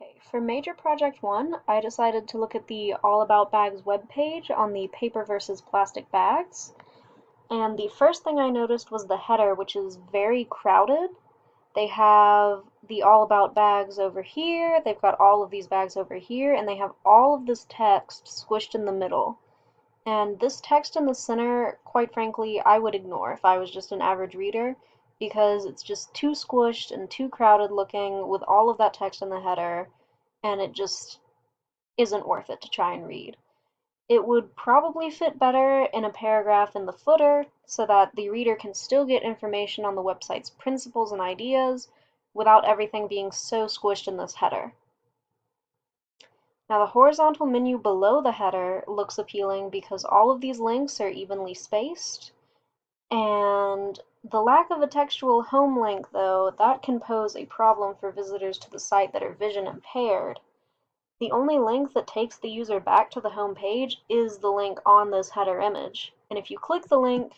Okay, for major project 1, I decided to look at the AllAboutBags webpage on the paper versus plastic bags. And the first thing I noticed was the header, which is very crowded. They have the All About Bags over here, they've got all of these bags over here, and they have all of this text squished in the middle. And this text in the center, quite frankly, I would ignore if I was just an average reader, because it's just too squished and too crowded looking with all of that text in the header, and it just isn't worth it to try and read. It would probably fit better in a paragraph in the footer so that the reader can still get information on the website's principles and ideas without everything being so squished in this header. Now the horizontal menu below the header looks appealing because all of these links are evenly spaced, and the lack of a textual home link, though, that can pose a problem for visitors to the site that are vision impaired. The only link that takes the user back to the home page is the link on this header image, and if you click the link,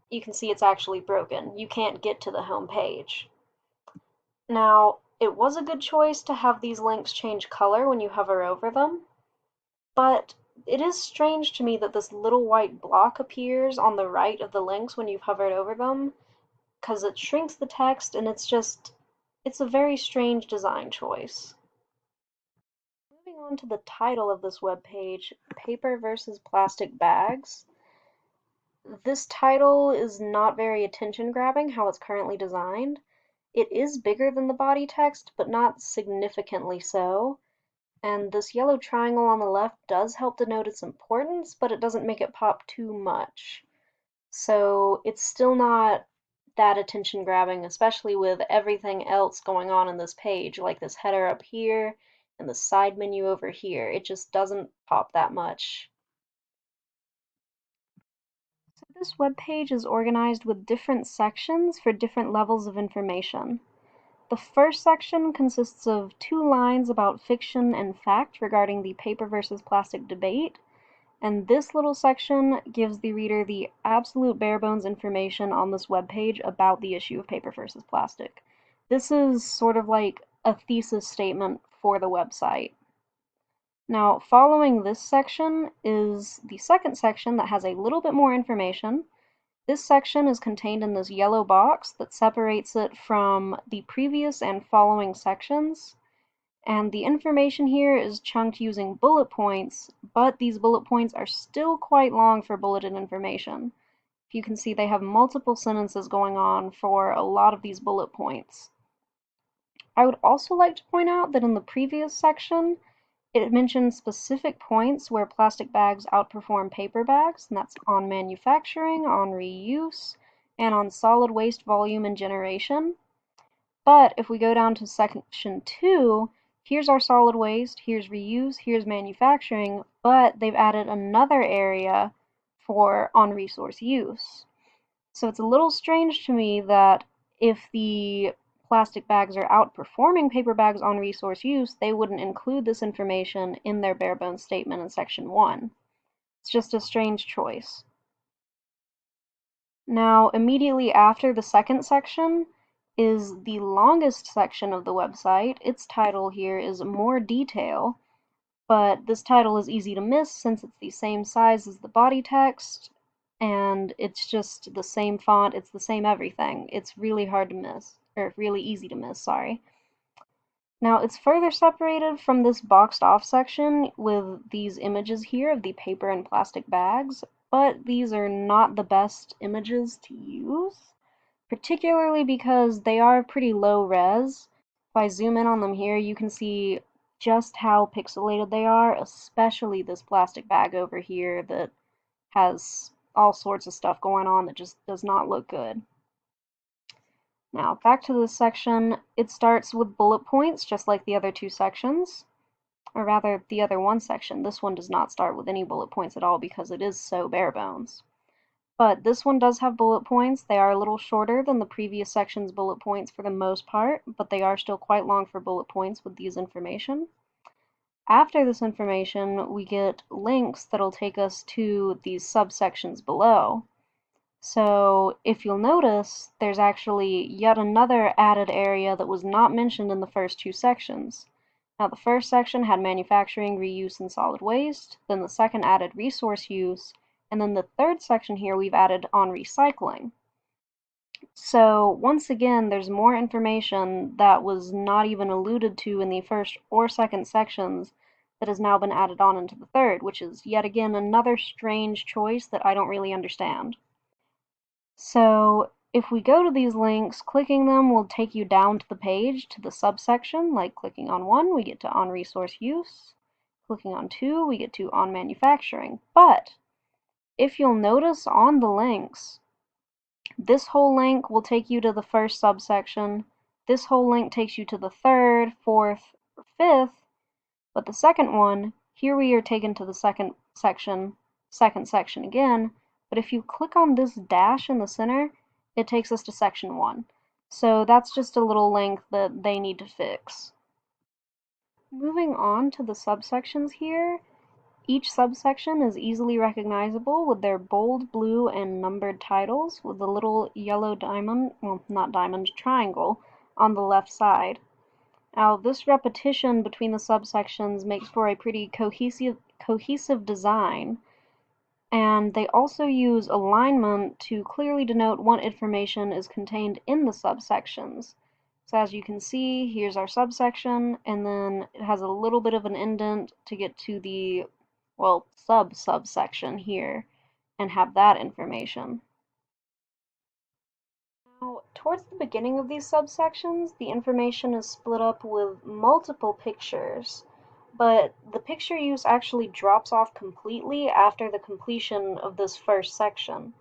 you can see it's actually broken. You can't get to the home page. Now, it was a good choice to have these links change color when you hover over them, but it is strange to me that this little white block appears on the right of the links when you've hovered over them, because it shrinks the text and it's a very strange design choice. Moving on to the title of this webpage, Paper versus Plastic Bags. This title is not very attention-grabbing how it's currently designed. It is bigger than the body text, but not significantly so. And this yellow triangle on the left does help denote its importance, but it doesn't make it pop too much. So it's still not that attention-grabbing, especially with everything else going on in this page, like this header up here and the side menu over here. It just doesn't pop that much. So this web page is organized with different sections for different levels of information. The first section consists of 2 lines about fiction and fact regarding the paper versus plastic debate, and this little section gives the reader the absolute bare bones information on this web page about the issue of paper versus plastic. This is sort of like a thesis statement for the website. Now, following this section is the second section that has a little bit more information. This section is contained in this yellow box that separates it from the previous and following sections, and the information here is chunked using bullet points, but these bullet points are still quite long for bulleted information. If you can see, they have multiple sentences going on for a lot of these bullet points. I would also like to point out that in the previous section, it mentioned specific points where plastic bags outperform paper bags, and that's on manufacturing, on reuse, and on solid waste volume and generation. But if we go down to section 2, here's our solid waste, here's reuse, here's manufacturing, but they've added another area for on-resource use. So it's a little strange to me that if the plastic bags are outperforming paper bags on resource use, they wouldn't include this information in their bare bones statement in section 1. It's just a strange choice. Now, immediately after the second section is the longest section of the website. Its title here is More Detail, but this title is easy to miss since it's the same size as the body text, and it's just the same font, it's the same everything. It's really hard to miss, or really easy to miss, sorry. Now it's further separated from this boxed off section with these images here of the paper and plastic bags, but these are not the best images to use, particularly because they are pretty low res. If I zoom in on them here, you can see just how pixelated they are, especially this plastic bag over here that has all sorts of stuff going on that just does not look good. Now, back to this section, it starts with bullet points, just like the other 2 sections, or rather, the other 1 section. This one does not start with any bullet points at all because it is so bare bones. But this one does have bullet points. They are a little shorter than the previous section's bullet points for the most part, but they are still quite long for bullet points with these information. After this information, we get links that'll take us to these subsections below. So if you'll notice, there's actually yet another added area that was not mentioned in the first 2 sections. Now, the first section had manufacturing, reuse, and solid waste. Then the second added resource use. And then the third section here we've added on recycling. So once again, there's more information that was not even alluded to in the first or second sections that has now been added on into the third, which is yet again another strange choice that I don't really understand. So if we go to these links, clicking them will take you down to the page, to the subsection, like clicking on 1, we get to on resource use. Clicking on 2, we get to on manufacturing. But if you'll notice on the links, this whole link will take you to the first subsection, this whole link takes you to the third, fourth, or fifth, but the second one, here we are taken to the second section again, but if you click on this dash in the center, it takes us to section 1. So that's just a little link that they need to fix. Moving on to the subsections here, each subsection is easily recognizable with their bold blue and numbered titles with the little yellow diamond, well, not diamond, triangle on the left side. Now, this repetition between the subsections makes for a pretty cohesive design, and they also use alignment to clearly denote what information is contained in the subsections. So as you can see, here's our subsection, and then it has a little bit of an indent to get to the, well, subsection here, and have that information. Now, towards the beginning of these subsections, the information is split up with multiple pictures, but the picture use actually drops off completely after the completion of this first section.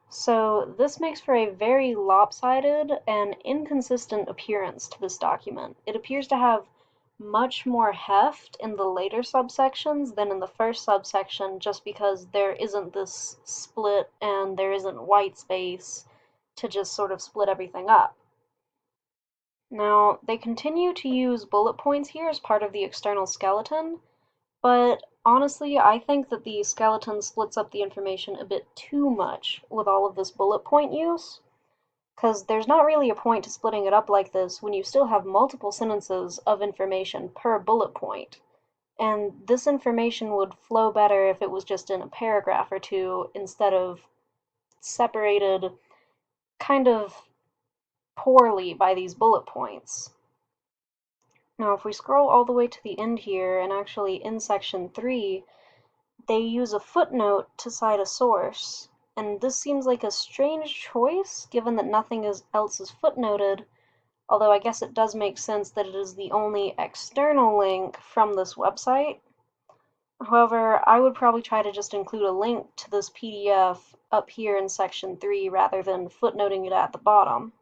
So this makes for a very lopsided and inconsistent appearance to this document. It appears to have much more heft in the later subsections than in the first subsection, just because there isn't this split and there isn't white space to just sort of split everything up. Now, they continue to use bullet points here as part of the external skeleton, but honestly, I think that the skeleton splits up the information a bit too much with all of this bullet point use, because there's not really a point to splitting it up like this when you still have multiple sentences of information per bullet point. And this information would flow better if it was just in a paragraph or two instead of separated kind of poorly by these bullet points. Now, if we scroll all the way to the end here, and actually in section 3, they use a footnote to cite a source, and this seems like a strange choice given that nothing else is footnoted, although I guess it does make sense that it is the only external link from this website. However, I would probably try to just include a link to this PDF up here in section 3 rather than footnoting it at the bottom.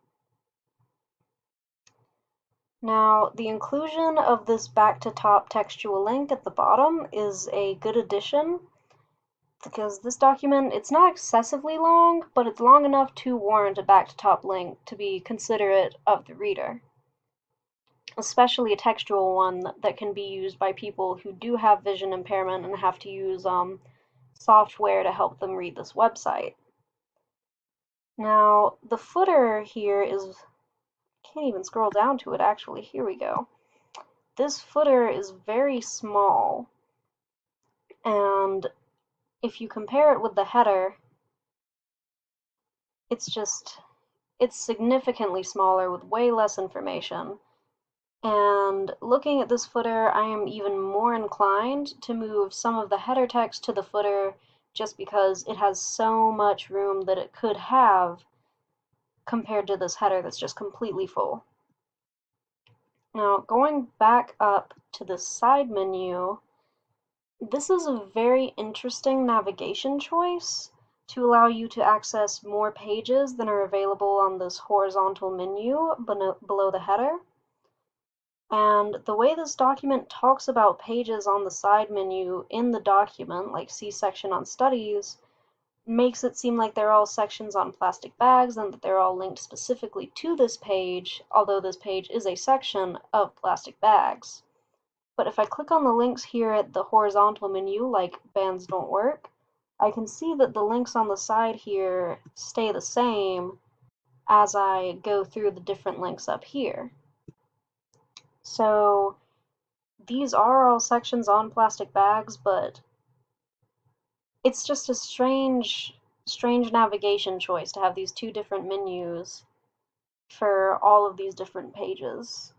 Now, the inclusion of this back-to-top textual link at the bottom is a good addition, because this document, it's not excessively long, but it's long enough to warrant a back-to-top link to be considerate of the reader. Especially a textual one that can be used by people who do have vision impairment and have to use software to help them read this website. Now, the footer here is, can't even scroll down to it actually, here we go. This footer is very small, and if you compare it with the header, it's significantly smaller with way less information. And looking at this footer, I am even more inclined to move some of the header text to the footer just because it has so much room that it could have compared to this header that's just completely full. Now, going back up to the side menu, this is a very interesting navigation choice to allow you to access more pages than are available on this horizontal menu below the header. And the way this document talks about pages on the side menu in the document, like see section on studies, makes it seem like they're all sections on plastic bags and that they're all linked specifically to this page, although this page is a section of plastic bags. But if I click on the links here at the horizontal menu, like bands don't work, I can see that the links on the side here stay the same as I go through the different links up here. So these are all sections on plastic bags, but it's just a strange navigation choice to have these two different menus for all of these different pages.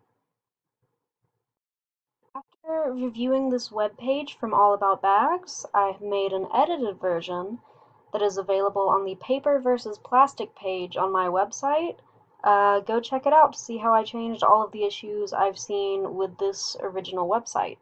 After reviewing this web page from All About Bags, I've made an edited version that is available on the paper versus plastic page on my website. Go check it out to see how I changed all of the issues I've seen with this original website.